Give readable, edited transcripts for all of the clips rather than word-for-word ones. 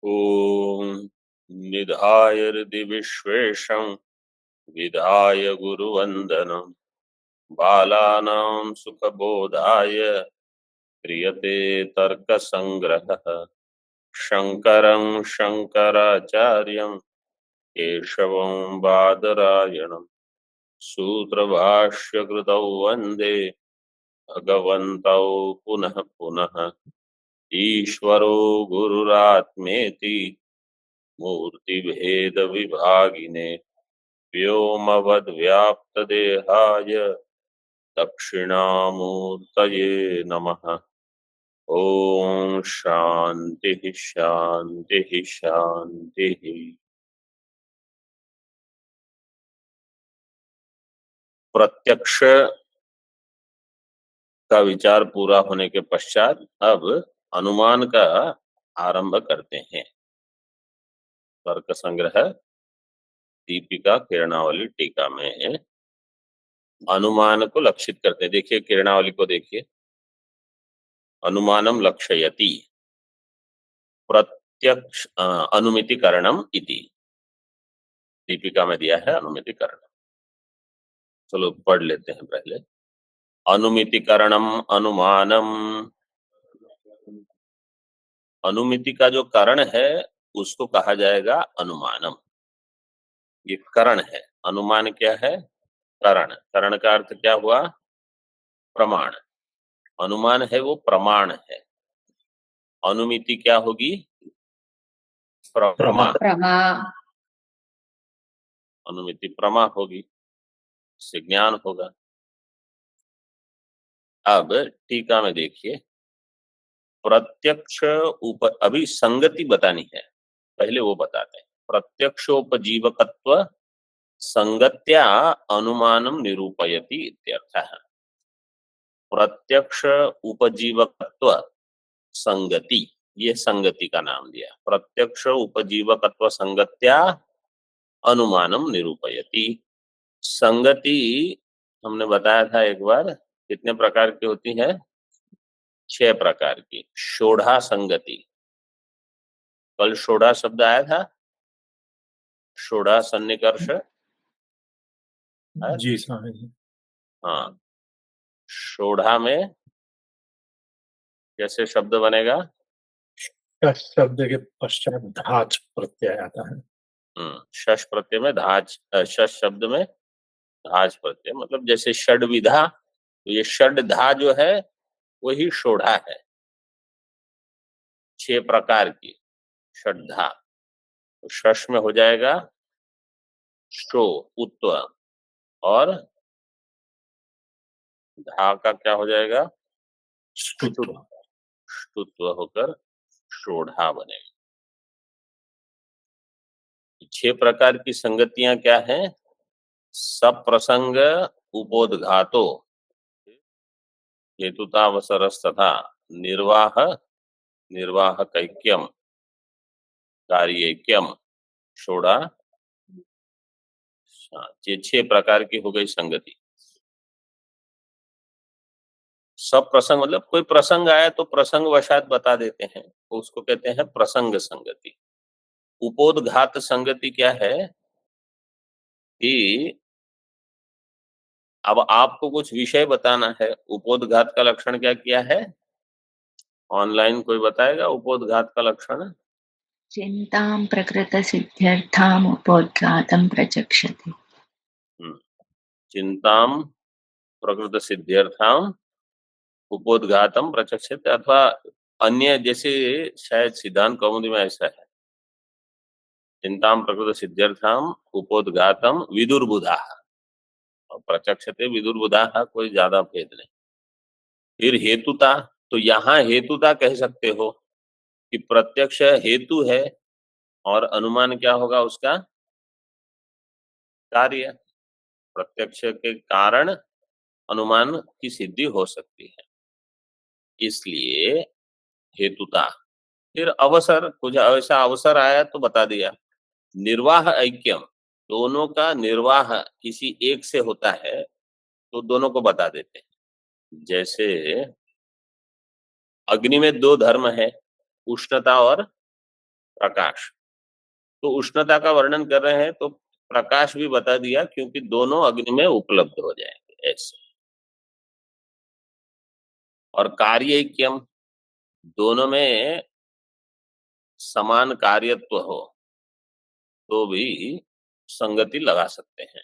ॐ निधाय हृदि विश्वेशं विधाय गुरुवन्दनं बालानां सुखबोधाय क्रियते तर्कसङ्ग्रहः शङ्करं शङ्कराचार्यं केशवं बादरायणं सूत्रभाष्यकृतौ वन्दे भगवन्तौ पुनः पुनः ईश्वरो गुरुरात्मेति मूर्तिभेदविभागिने व्योमवद्व्याप्तदेहाय दक्षिणामूर्तये नमः। ओम शांति शांति शांति। प्रत्यक्ष का विचार पूरा होने के पश्चात अब अनुमान का आरंभ करते हैं। तर्क संग्रह दीपिका किरणावली टीका में अनुमान को लक्षित करते हैं। देखिए किरणावली को देखिए, अनुमानम लक्षयति प्रत्यक्ष अनुमितिकरणम इति दीपिका में दिया है अनुमितिकरण। चलो पढ़ लेते हैं पहले। अनुमितिकरणम अनुमानम, अनुमिति का जो करण है उसको कहा जाएगा अनुमानम। ये करण है, अनुमान क्या है? करण। करण का अर्थ क्या हुआ? प्रमाण। अनुमान है वो प्रमाण है। अनुमिति क्या होगी? प्रमा। अनुमिति प्रमा होगी, इससे ज्ञान होगा। अब टीका में देखिए, प्रत्यक्ष ऊपर अभी संगति बतानी है, पहले वो बताते हैं। प्रत्यक्षोपजीवकत्व संगत्या अनुमानम निरूपयति इत्यर्थः। प्रत्यक्ष उपजीवकत्व संगति, ये संगति का नाम दिया। प्रत्यक्ष उपजीवकत्व संगत्या अनुमानम निरूपयति। संगति हमने बताया था एक बार, कितने प्रकार की होती है? 6 प्रकार की। शोढ़ा संगति, कल शोढ़ा शब्द आया था। शोढ़ा सन्निकर्ष जी स्वामी जी। हाँ, शोढ़ा में कैसे शब्द बनेगा? शब्द के पश्चात धाच प्रत्यय आता है। शश प्रत्यय में धाच, शश शब्द में धाच प्रत्यय, मतलब जैसे षड्विधा, तो ये षड्धा जो है वही शोढ़ा है। 6 प्रकार की षड्धा, तो शश में हो जाएगा शो उत्व, और धा का क्या हो जाएगा? ष्टुत्व होकर शोढ़ा बनेगा। 6 प्रकार की संगतियां क्या हैं? सब प्रसंग उपोदघातो हेतुतावसरस तथा निर्वाह निर्वाह कैक्यम कार्यक्यम शोढ़ा। ये 6 प्रकार की हो गई संगति। सब प्रसंग मतलब कोई प्रसंग आया तो प्रसंग वशात बता देते हैं, तो उसको कहते हैं प्रसंग संगति। उपोदघात संगति क्या है कि अब आपको कुछ विषय बताना है। उपोदघात का लक्षण क्या किया है? ऑनलाइन कोई बताएगा उपोदघात का लक्षण? चिंतां प्रकृतसिद्ध्यर्थाम् उपोद्घातं प्रचक्षते। चिंतां प्रकृत सिद्ध्यर्थाम उपोदघातम प्रचक्षते, अथवा अन्य जैसे शायद सिद्धांत कौमुदी में ऐसा है, चिंतां प्रकृत सिद्ध्यर्थाम उपोदघातम विदुर्बुधा और प्रचक्षते विदुर्बुधा, कोई ज्यादा भेद नहीं। फिर हेतुता, तो यहाँ हेतुता कह सकते हो कि प्रत्यक्ष हेतु है और अनुमान क्या होगा उसका? कार्य। प्रत्यक्ष के कारण अनुमान की सिद्धि हो सकती है, इसलिए हेतुता। फिर अवसर, कुछ ऐसा अवसर आया तो बता दिया। निर्वाह ऐक्यम, दोनों का निर्वाह किसी एक से होता है तो दोनों को बता देते हैं। जैसे अग्नि में 2 धर्म है, उष्णता और प्रकाश। तो उष्णता का वर्णन कर रहे हैं तो प्रकाश भी बता दिया, क्योंकि दोनों अग्नि में उपलब्ध हो जाएंगे ऐसे। और कार्यैक्यम, दोनों में समान कार्यत्व हो तो भी संगति लगा सकते हैं।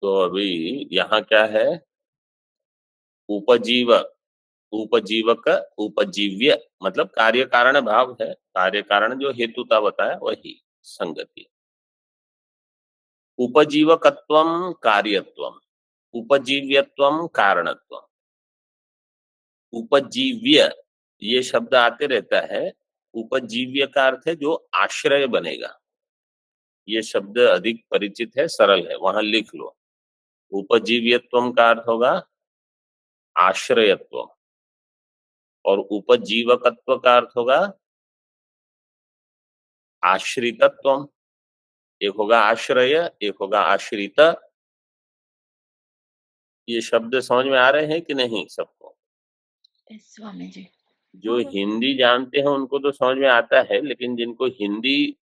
तो अभी यहाँ क्या है, उपजीव, उपजीवक, उपजीव्य, मतलब कार्य कारण भाव है। कार्य कारण जो हेतुता बताया वही संगति। उपजीवकत्वम कार्यत्वम, उपजीव्यत्वम कारणत्वम। उपजीव्य ये शब्द आते रहता है। उपजीव्य का अर्थ है जो आश्रय बनेगा। ये शब्द अधिक परिचित है, सरल है, वहां लिख लो। उपजीव्यत्वम का अर्थ होगा आश्रयत्व, और उपजीवकत्व का अर्थ होगा आश्रितत्व। एक होगा आश्रय, एक होगा आश्रित। ये शब्द समझ में आ रहे हैं कि नहीं सबको? स्वामी जी। जो हिंदी जानते हैं उनको तो समझ में आता है, लेकिन जिनको हिंदी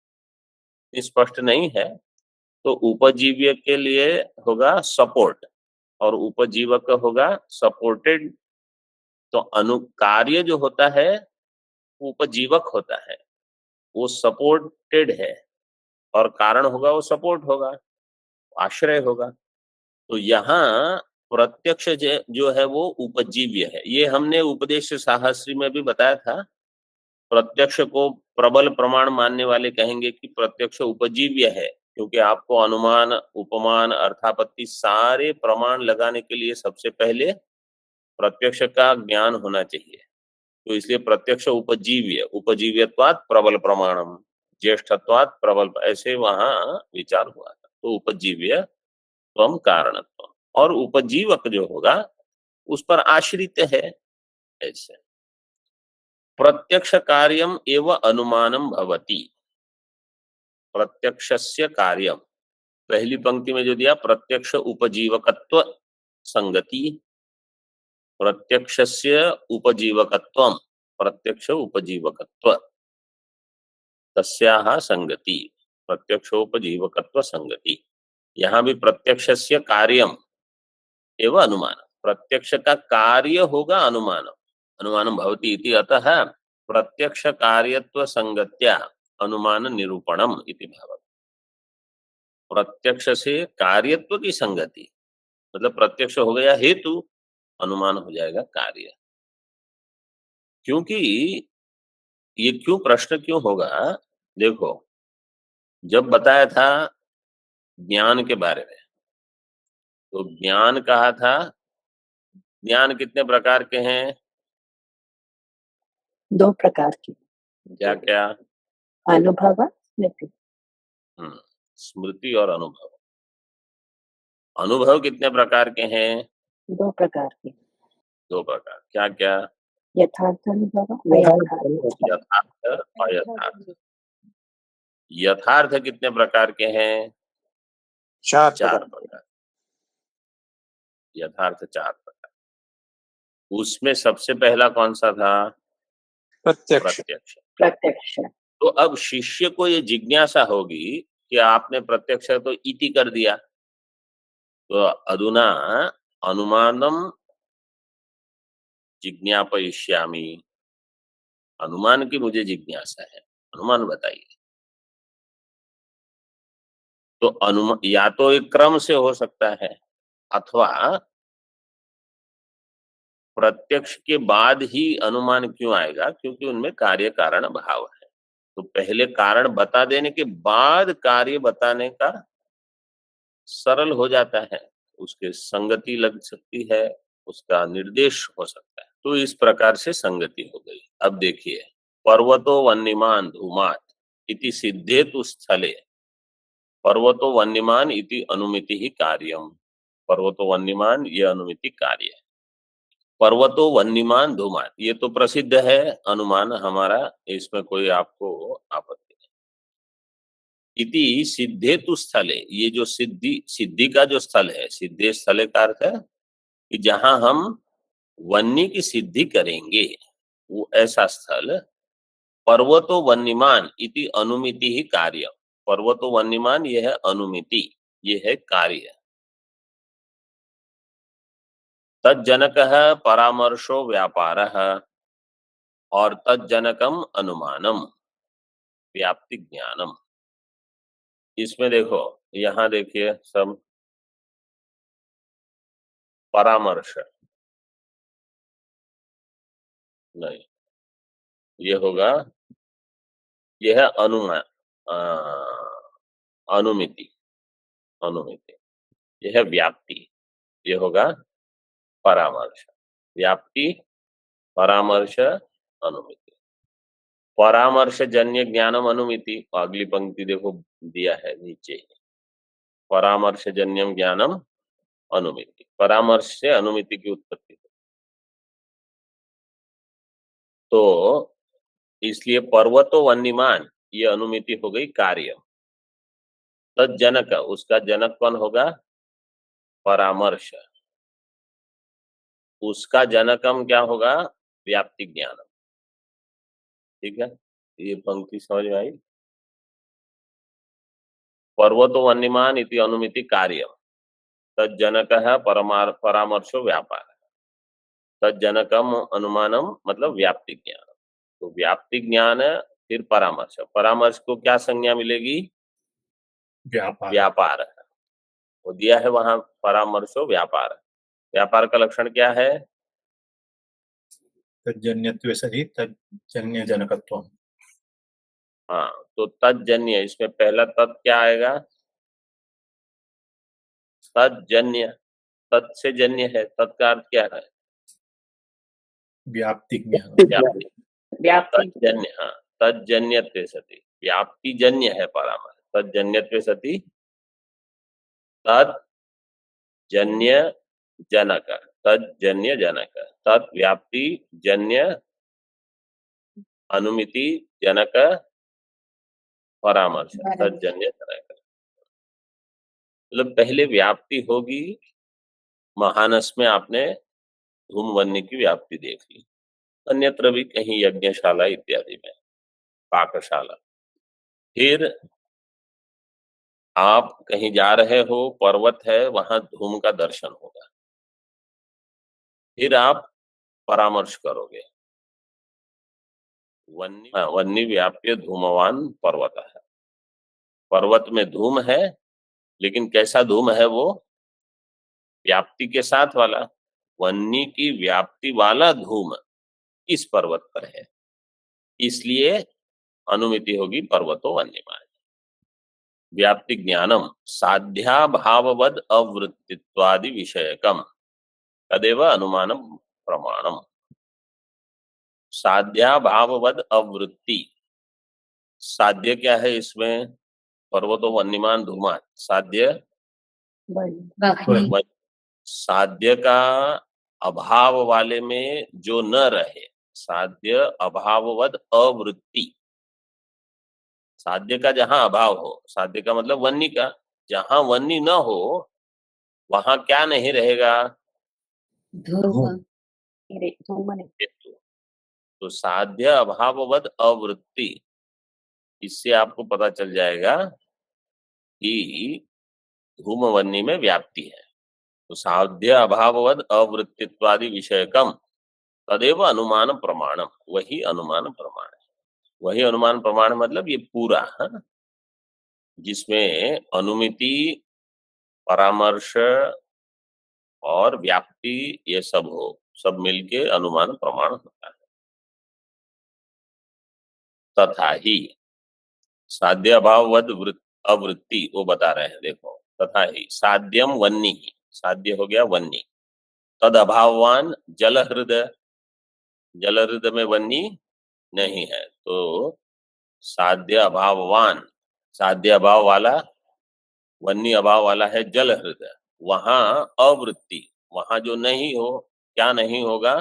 स्पष्ट नहीं है तो उपजीव्य के लिए होगा सपोर्ट और उपजीवक होगा सपोर्टेड। तो अनुकार्य जो होता है उपजीवक होता है, वो सपोर्टेड है, और कारण होगा वो सपोर्ट होगा, आश्रय होगा। तो यहाँ प्रत्यक्ष जो है वो उपजीव्य है। ये हमने उपदेश साहस्री में भी बताया था। प्रत्यक्ष को प्रबल प्रमाण मानने वाले कहेंगे कि प्रत्यक्ष उपजीव्य है, क्योंकि आपको अनुमान, उपमान, अर्थापत्ति सारे प्रमाण लगाने के लिए सबसे पहले प्रत्यक्ष का ज्ञान होना चाहिए। तो इसलिए प्रत्यक्ष उपजीव्य, उपजीव्यत्वात् प्रबल प्रमाणम, ज्येष्ठत्वात् प्रबल, ऐसे वहां विचार हुआ था। तो उपजीव्य त्वम कारणत्व, और उपजीवक जो होगा उस पर आश्रित है ऐसे। प्रत्यक्ष कार्यम एव अनुमानम भवति। प्रत्यक्षस्य कार्यम, पहली पंक्ति में जो दिया प्रत्यक्ष उपजीवकत्व संगति, प्रत्यक्षस्य उपजीवकत्वम, प्रत्यक्ष उपजीवकत्व, तस्याः संगति, प्रत्यक्षोपजीवकत्व संगति। यहाँ भी प्रत्यक्षस्य कार्यम एवं अनुमान, प्रत्यक्ष का कार्य होगा अनुमान, अनुमानम भवति इति, अतः प्रत्यक्ष कार्यत्व संगत्या अनुमान निरूपणम इति भाव। प्रत्यक्ष से कार्यत्व की संगति, मतलब प्रत्यक्ष हो गया हेतु, अनुमान हो जाएगा कार्य। क्योंकि ये क्यों प्रश्न क्यों होगा, देखो जब बताया था ज्ञान के बारे में, तो ज्ञान कहा था, ज्ञान कितने प्रकार के हैं? 2 प्रकार की। क्या क्या? अनुभव, स्मृति। स्मृति और अनुभव। अनुभव कितने प्रकार के हैं? 2 प्रकार के। 2 प्रकार, क्या क्या? यथार्थ अनुभव, अयथार्थ। यथार्थ, अयथार्थ। यथार्थ कितने प्रकार के हैं? 4 प्रकार। यथार्थ 4 प्रकार। उसमें सबसे पहला कौन सा था? प्रत्यक्ष। प्रत्यक्ष। प्रत्यक्ष। तो अब शिष्य को ये जिज्ञासा होगी कि आपने प्रत्यक्ष तो इति कर दिया, तो अधुना अनुमानम जिज्ञापयिष्यामि, अनुमान की मुझे जिज्ञासा है, अनुमान बताइए। तो अनुमान या तो एक क्रम से हो सकता है, अथवा प्रत्यक्ष के बाद ही अनुमान क्यों आएगा, क्योंकि उनमें कार्य कारण भाव है। तो पहले कारण बता देने के बाद कार्य बताने का सरल हो जाता है, उसके संगति लग सकती है, उसका निर्देश हो सकता है। तो इस प्रकार से संगति हो गई। अब देखिए, पर्वतो वन्यमान धूमात इति सिद्धेतु स्थले, पर्वतो वन्यमान इति अनुमिति ही कार्यम। पर्वतो वन्यमान ये अनुमिति कार्य है। पर्वतो वन्यमान धूमात, ये तो प्रसिद्ध है अनुमान हमारा, इसमें कोई आपको आपत्ति नहीं। इति सिद्धेतु स्थले, ये जो सिद्धि का जो स्थल है, सिद्धे स्थले का अर्थ है कि जहां हम वन्य की सिद्धि करेंगे, वो ऐसा स्थल पर्वतो वन्यमान इति अनुमिति ही कार्य। पर्वतो वन्यमान ये है अनुमिति, ये है कार्य। तज्जनकः परामर्शो व्यापारः और तज्जनकम अनुमानम व्याप्ति ज्ञानम। इसमें देखो, यहाँ देखिए सब परामर्श नहीं, ये होगा, यह है अनुमान, अनुमिति, अनुमिति, यह है व्याप्ति, ये होगा परामर्श। व्याप्ति, परामर्श, अनुमिति। परामर्श जन्य ज्ञानम अनुमिति, अगली पंक्ति देखो दिया है नीचे ही, परामर्श जन्यम ज्ञानम अनुमिति। परामर्श से अनुमिति की उत्पत्ति। तो इसलिए पर्वतो वन्यमान ये अनुमिति हो गई कार्य। तज्जनक, उसका जनक कौन होगा? परामर्श। उसका जनकम क्या होगा? व्याप्ति ज्ञानम। ठीक है, ये पंक्ति समझ में आई? पर्वतो वन्यमान इति अनुमिति कार्य, तज्जनकः परामर्शो व्यापार, तज्जनकम अनुमानम मतलब व्याप्ति ज्ञान। तो व्याप्ति ज्ञान फिर परामर्श, परामर्श को क्या संज्ञा मिलेगी? व्यापार। व्यापार। वो दिया है वहां, परामर्शो व्यापार। व्यापार का लक्षण क्या है? तज्जन्यत्वे सही तज्जन्य जनकत्व। हाँ, तो तज्जन्य, इसमें पहला तत् क्या आएगा? तज्जन्य, तत् से जन्य है, तत् का अर्थ क्या है? व्याप्ति ज्ञान। व्याप्ति। व्याप्ति तज्जन्य, हाँ, तज्जन्यत्वे सति व्याप्ति जन्य है परामर्श। तज्जन्यत्वे सति तज्जन्य जनक, तज्जन्य जनक, तत् व्याप्ति जन्य अनुमिति जनक परामर्श, तज्जन्य जनक। मतलब पहले व्याप्ति होगी, महानस में आपने धूमवन्य की व्याप्ति देख ली, अन्यत्र भी कहीं यज्ञशाला इत्यादि में, पाकशाला। फिर आप कहीं जा रहे हो, पर्वत है, वहां धूम का दर्शन होगा, फिर आप परामर्श करोगे। वन्य व्याप्य धूमवान पर्वत है, पर्वत में धूम है, लेकिन कैसा धूम है वो? व्याप्ति के साथ वाला, वन्य की व्याप्ति वाला धूम इस पर्वत पर है, इसलिए अनुमिति होगी पर्वतो वन्यमान। व्याप्ति ज्ञानम साध्याभाववद अवृत्तित्वादि विषयकम तदेव अनुमानम प्रमाणम। साध्याभाववद अवृत्ति, साध्य क्या है इसमें? पर्वतो वन्यमान धूमान, साध्य वही साध्य का अभाव वाले में जो न रहे, साध्य अभाववद अवृत्ति। साध्य का जहां अभाव हो, साध्य का मतलब वन्य का, जहां वन्य न हो वहां क्या नहीं रहेगा? धूम नहीं। तो साध्य अभाववद अवृत्ति, इससे आपको पता चल जाएगा कि धूमवन्य में व्याप्ति है। तो साध्य अभाववद अवृत्तित्वादि विषयकम तदेव अनुमान प्रमाणम, वही अनुमान प्रमाण है। वही अनुमान प्रमाण मतलब ये पूरा है, जिसमें अनुमिति, परामर्श और व्याप्ति ये सब हो, सब मिलके अनुमान प्रमाण होता है। तथा ही साध्य अभाववद अवृत्ति वो बता रहे हैं, देखो। तथा ही साध्यम वन्य ही, साध्य हो गया वन्य, तद अभाववान जल हृदय, जल हृदय में वन्य नहीं है, तो साध्य अभाववान, साध्य अभाव वाला, वन्य अभाव वाला है जल हृदय, वहां अवृत्ति, वहां जो नहीं हो, क्या नहीं होगा?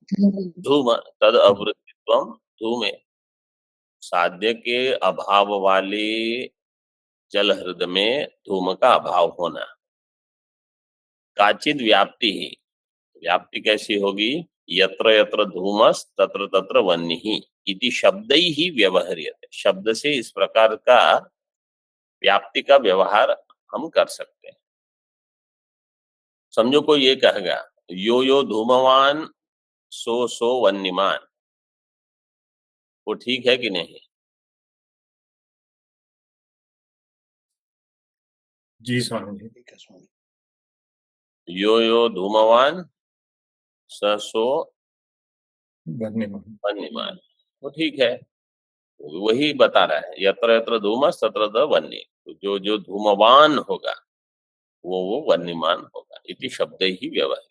धूम, तद अवृत्तित्वम धूमे। साध्य के अभाव वाले जल हृदय में धूम का अभाव होना। काचिद व्याप्ति ही, व्याप्ति कैसी होगी? यत्र यत्र धूमस तत्र तत्र वन्य ही, इति शब्द ही व्यवहार्यते, शब्द से इस प्रकार का व्याप्ति का व्यवहार हम कर सकते हैं। समझो कोई ये कहेगा यो यो धूमवान सो सो वन्यमान, वो ठीक है कि नहीं? जी स्वामी जी। ठीक है स्वामी। यो यो धूमवान स सो धन्यवाद। वन्यमान, वो ठीक है, वही बता रहा है यत्र यत्र धूमस तत्र तत्र वन्य, तो जो जो धूमवान होगा वो वन्यमान होगा, इति शब्द ही व्यवहार।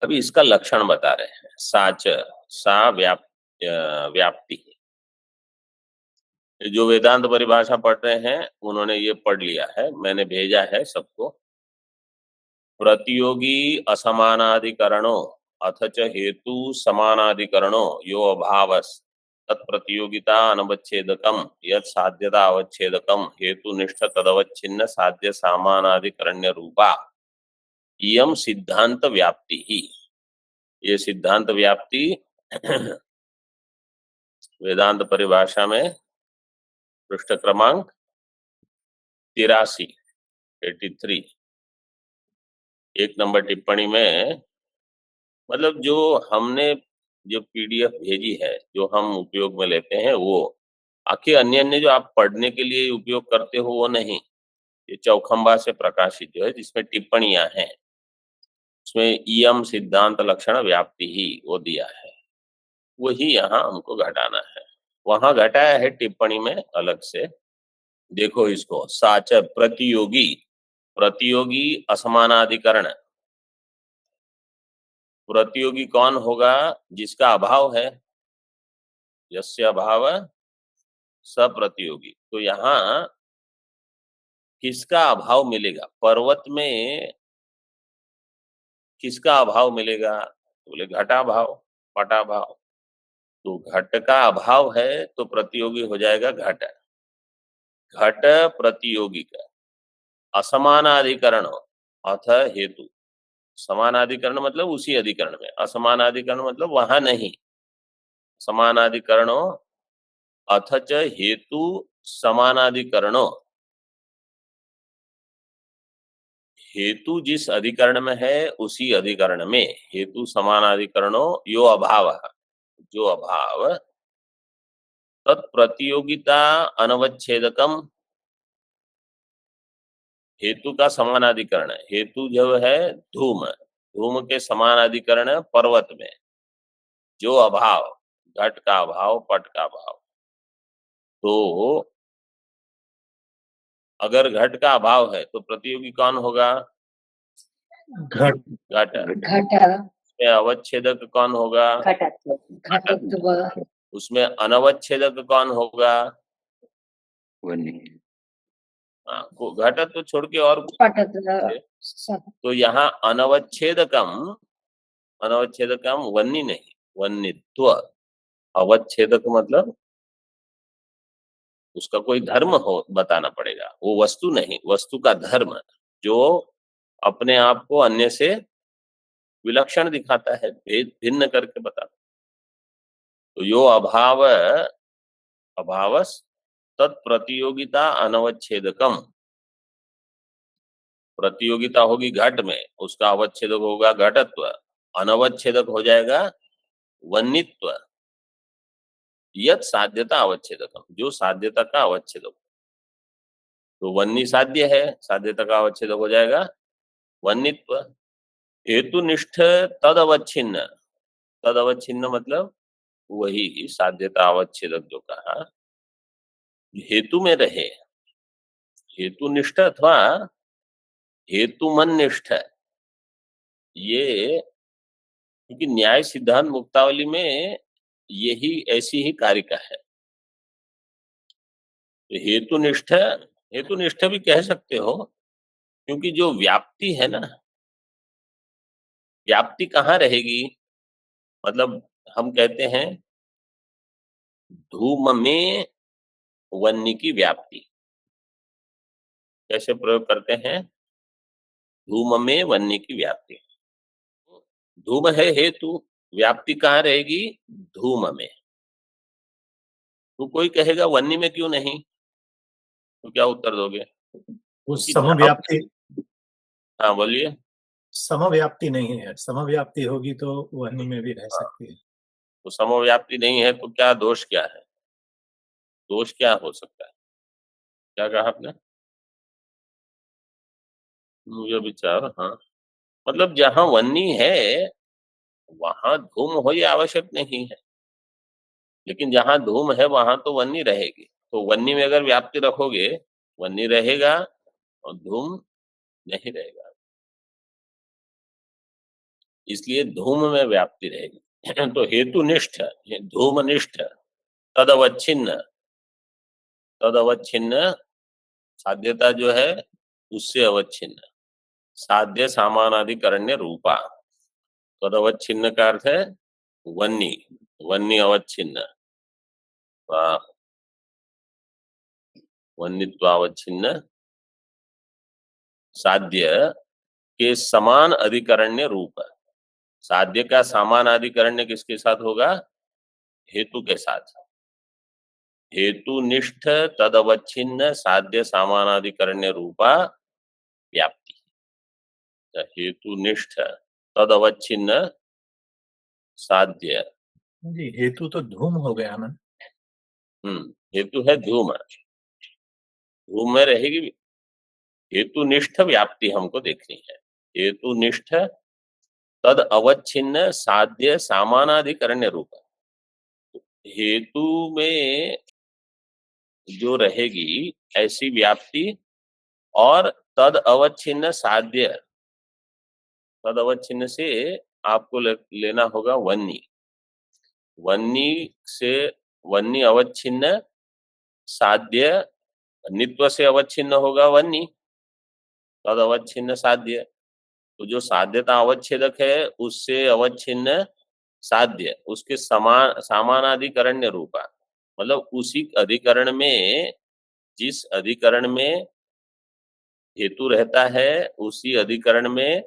अभी इसका लक्षण बता रहे हैं। साच, सा व्याप्ति। जो वेदांत परिभाषा पढ़ रहे हैं उन्होंने ये पढ़ लिया है, मैंने भेजा है सबको। प्रतियोगी असमानाधिकरणो अथ च हेतु समानाधिकरणो यो अभावस् तत्प्रतियोगिता अनवच्छेदकम यत् साध्यता अवच्छेदकम हेतुनिष्ठ तदवच्छिन्न साध्य समानाधिकरण्य रूपा इयम सिद्धांत व्याप्ति ही। ये सिद्धांत व्याप्ति वेदांत परिभाषा में पृष्ठ क्रमांक 83 83 एक नंबर टिप्पणी में, मतलब जो हमने जो पीडीएफ भेजी है जो हम उपयोग में लेते हैं वो, आखिर अन्य अन्य जो आप पढ़ने के लिए उपयोग करते हो वो नहीं, ये चौखंबा से प्रकाशित जो है जिसमें टिप्पणियां हैं उसमें इयम सिद्धांत लक्षण व्याप्ति ही वो दिया है, वही यहाँ हमको घटाना है। वहां घटाया है टिप्पणी में अलग से, देखो इसको। साच प्रतियोगी, प्रतियोगी असमानाधिकरण, प्रतियोगी कौन होगा? जिसका अभाव है, यस्य अभाव स प्रतियोगी। तो यहाँ किसका अभाव मिलेगा? पर्वत में किसका अभाव मिलेगा? बोले घटा भाव, पटा भाव। तो घट का अभाव है तो प्रतियोगी हो जाएगा घट। घट प्रतियोगी का असमानाधिकरण अथ हेतु, समानाधिकरण मतलब उसी अधिकरण में, असमानाधिकरण मतलब वहां नहीं। समानाधिकरणो अथ च हेतु समानाधिकरणो, हेतु जिस अधिकरण में है उसी अधिकरण में हेतु समानाधिकरणो यो अभाव, जो अभाव तत्प्रतियोगिता अनवच्छेदकम, हेतु का समानाधिकरण है। हेतु जो है धूम, धूम के समानाधिकरण है पर्वत में, जो अभाव घट का अभाव, पट का अभाव। तो अगर घट का अभाव है तो प्रतियोगी कौन होगा? घट। घट। घट उसमें अवच्छेदक कौन होगा? घटत्व घटत्व उसमें अनवच्छेदक कौन होगा? हाँ, घटत तो छोड़ के और पटत्व सब तो यहाँ अनवच्छेदकम, अनवच्छेदकम वन्नी नहीं, वन्नित्व। अवच्छेदक मतलब उसका कोई धर्म हो बताना पड़ेगा, वो वस्तु नहीं, वस्तु का धर्म जो अपने आप को अन्य से विलक्षण दिखाता है, भेद भिन्न करके बताता। तो यो अभाव अभावस तत्प्रतियोगिता अनवच्छेदकम, प्रतियोगिता होगी घट में, उसका अवच्छेदक होगा घटत्व, अनवच्छेदक हो जाएगा वन्नित्व। यत साध्यता अवच्छेदकम, जो साध्यता का अवच्छेदक, तो वन्नी साध्य है, साध्यता का अवच्छेदक हो जाएगा वन्नित्व। हेतुनिष्ठ तद अवच्छिन्न, तद अवच्छिन्न मतलब वही साध्यता अवच्छेदक जो कहा, हेतु में रहे, हेतुनिष्ठ अथवा हेतुमनिष्ठ। ये क्योंकि न्याय सिद्धांत मुक्तावली में यही ऐसी ही कारिका है। तो हेतुनिष्ठ, हेतुनिष्ठ भी कह सकते हो, क्योंकि जो व्याप्ति है ना, व्याप्ति कहाँ रहेगी? मतलब हम कहते हैं धूम में वन्य की व्याप्ति, कैसे प्रयोग करते हैं? धूम में वन्य की व्याप्ति, धूम है हेतु, व्याप्ति कहाँ रहेगी? धूम में। तो कोई कहेगा वन्नी में क्यों नहीं, तो क्या उत्तर दोगे? वो क्योंकि समव्याप्ति हाँ बोलिए। समव्याप्ति नहीं है। समव्याप्ति होगी तो वहनी में भी रह सकती है। तो समव्याप्ति नहीं है तो क्या दोष क्या है? दोष क्या हो सकता है? क्या कहा आपने? मुझे विचार, हाँ, मतलब जहाँ वन्नी है वहां धूम हो ये आवश्यक नहीं है, लेकिन जहाँ धूम है वहां तो वन्नी रहेगी। तो वन्नी में अगर व्याप्ति रखोगे, वन्नी रहेगा और धूम नहीं रहेगा, इसलिए धूम में व्याप्ति रहेगी। तो हेतुनिष्ठ, धूमनिष्ठ, तदवच्छिन्न, तदवच्छिन्न साध्यता जो है उससे अवच्छिन्न, साध्य सामानाधिकरण्य रूपा। तदवच्छिन्न का अर्थ है वन्नी, वन्नी अवच्छिन्न, वन्नित्वावच्छिन्न साध्य के समान अधिकरण्य रूप। साध्य का समान अधिकरण्य किसके साथ होगा? हेतु के साथ। हेतुनिष्ठ तदवच्छिन्न साध्य समानाधिकरण्य रूपा व्याप्ति। हेतुनिष्ठ तदवच्छिन्न साध्य, जी, हेतु तो धूम हो गया ना। हेतु है धूम, धूम में रहेगी। हेतुनिष्ठ व्याप्ति हमको देखनी है। हेतुनिष्ठ तद अवच्छिन्न साध्य सामानाधिकरण्य रूप। हेतु में जो रहेगी ऐसी व्याप्ति और तद अवच्छिन्न साध्य, तद अवच्छिन्न से आपको लेना होगा वन्नी, वन्नी से वन्नी अवच्छिन्न साध्य, नित्व से अवच्छिन्न होगा वन्नी, तद अवच्छिन्न साध्य। तो जो साध्यता अवच्छेदक है उससे अवच्छिन्न साध्य, उसके समान सामानाधिकरण्य रूपा, मतलब उसी अधिकरण में, जिस अधिकरण में हेतु रहता है उसी अधिकरण में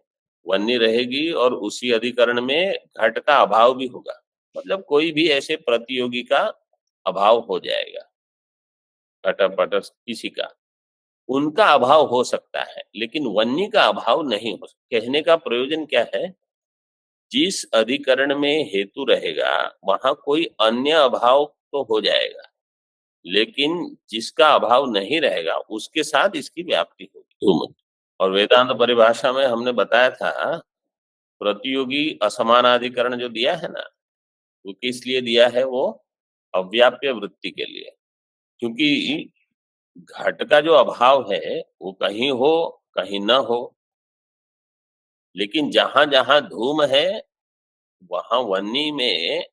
वन्नी रहेगी और उसी अधिकरण में घट का अभाव भी होगा। मतलब कोई भी ऐसे प्रतियोगी का अभाव हो जाएगा, घटपट किसी का, उनका अभाव हो सकता है, लेकिन वन्नी का अभाव नहीं हो सकता। कहने का प्रयोजन क्या है? जिस अधिकरण में हेतु रहेगा वहां कोई अन्य अभाव तो हो जाएगा, लेकिन जिसका अभाव नहीं रहेगा उसके साथ इसकी व्याप्ति होगी। और वेदांत परिभाषा में हमने बताया था प्रतियोगी असमानाधिकरण जो दिया है ना, वो किस लिए दिया है? वो अव्याप्य वृत्ति के लिए। क्योंकि घट का जो अभाव है वो कहीं हो कहीं न हो, लेकिन जहां जहां धूम है वहां वन्नी में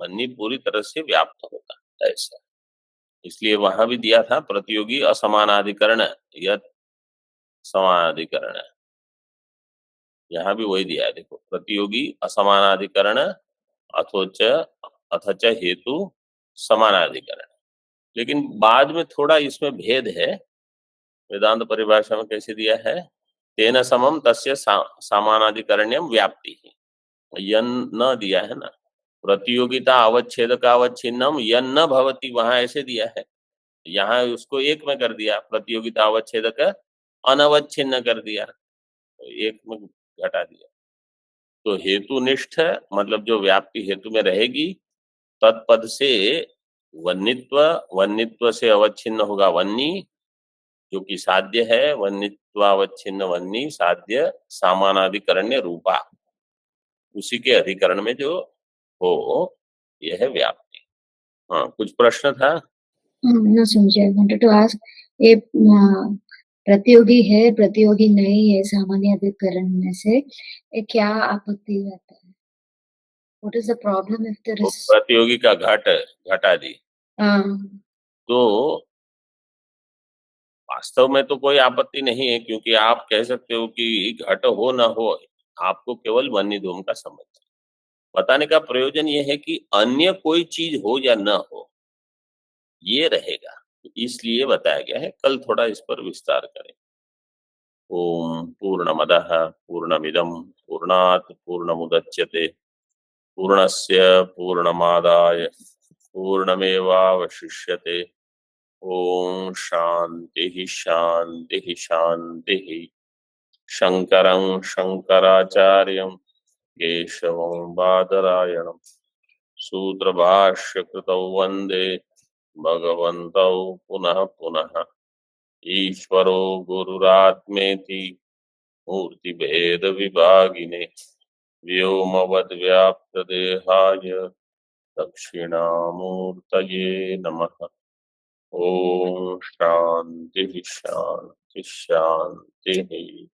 वन्नी पूरी तरह से व्याप्त होगा, ऐसा। इसलिए वहां भी दिया था प्रतियोगी असमानाधिकरण यत् समानाधिकरण, यहाँ भी वही दिया है। देखो, प्रतियोगी असमानाधिकरण अथोच अथच हेतु समानाधिकरण। लेकिन बाद में थोड़ा इसमें भेद है। वेदांत परिभाषा में कैसे दिया है? तेन समम तस्य समानाधिकरण्यम व्याप्ति, यन न दिया है ना। प्रतियोगिता अवच्छेदक अवच्छिन्नम यन न भवति, वहां ऐसे दिया है। यहाँ उसको एक में कर दिया, प्रतियोगिता अवच्छेदक अनवच्छिन्न कर दिया, तो एक में घटा दिया। तो हेतुनिष्ठ मतलब जो व्याप्ति हेतु में रहेगी, तत्पद से वन्नित्व, वन्नित्व से अवच्छिन्न होगा वन्नी जो कि साध्य है, वन्नित्वावच्छिन्न वन्नी साध्य सामानाधिकरण्य रूपा, उसी के अधिकरण में जो हो यह है व्याप्ति। हाँ, कुछ प्रश्न था? No, Sanjay, I wanted to ask, ये प्रतियोगी है प्रतियोगी नहीं है सामान्य अधिकरण में से ये क्या आपत्ति रहता है? What is the problem if there तो is प्रतियोगी का घटा दी तो वास्तव में तो कोई आपत्ति नहीं है, क्योंकि आप कह सकते हो कि घट हो ना हो, आपको केवल वन्नी धूम का संबंध है। बताने का प्रयोजन यह है कि अन्य कोई चीज हो या न हो ये रहेगा, इसलिए बताया गया है। कल थोड़ा इस पर विस्तार करें। ओम पूर्णमदः पूर्णमिदं पूर्णात् पूर्णमुदच्यते पूर्णस्य पूर्णमादाय पूर्णमेवावशिष्यते। ओम शांति शांति शांति। शंकरं शंकराचार्यं केशवं बादरायणं सूत्रभाष्यकृतौ वन्दे भगवन्तौ पुनः पुनः। ईश्वरो गुरुरात्मेति मूर्तिभेदविभागिने व्योमवद्व्याप्तदेहाय दक्षिणामूर्तये नमः। ओम शांति शांति शांति।